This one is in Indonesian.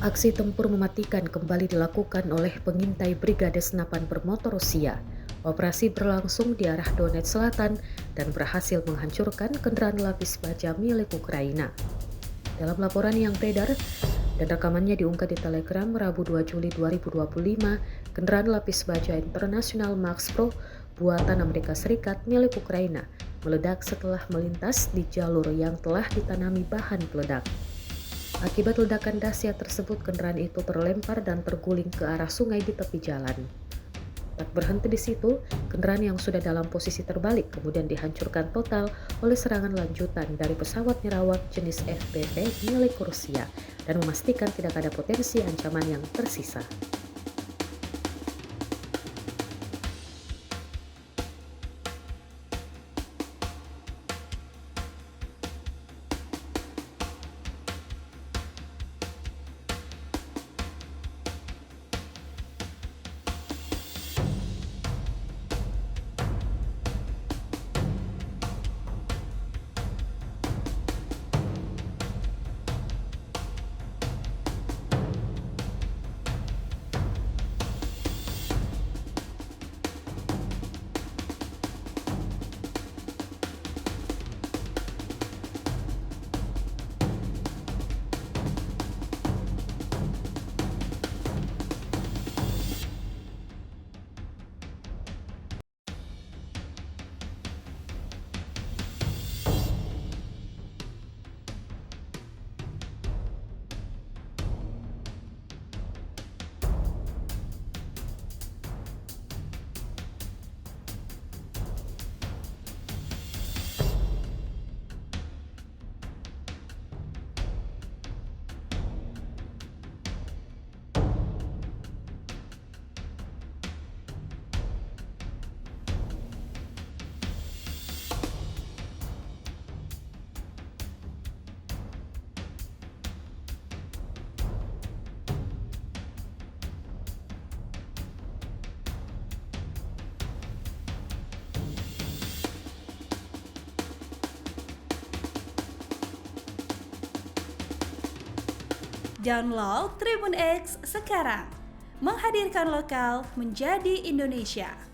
Aksi tempur mematikan kembali dilakukan oleh pengintai Brigade Senapan Bermotor Rusia. Operasi berlangsung di arah Donetsk Selatan dan berhasil menghancurkan kendaraan lapis baja milik Ukraina. Dalam laporan yang beredar dan rekamannya diunggah di Telegram Rabu 2 Juli 2025, kendaraan lapis baja internasional Max Pro buatan Amerika Serikat milik Ukraina meledak setelah melintas di jalur yang telah ditanami bahan peledak. Akibat ledakan dahsyat tersebut, kendaraan itu terlempar dan terguling ke arah sungai di tepi jalan. Tak berhenti di situ, kendaraan yang sudah dalam posisi terbalik kemudian dihancurkan total oleh serangan lanjutan dari pesawat nirawak jenis FPV milik Rusia dan memastikan tidak ada potensi ancaman yang tersisa. Download Tribun X sekarang, menghadirkan lokal menjadi Indonesia.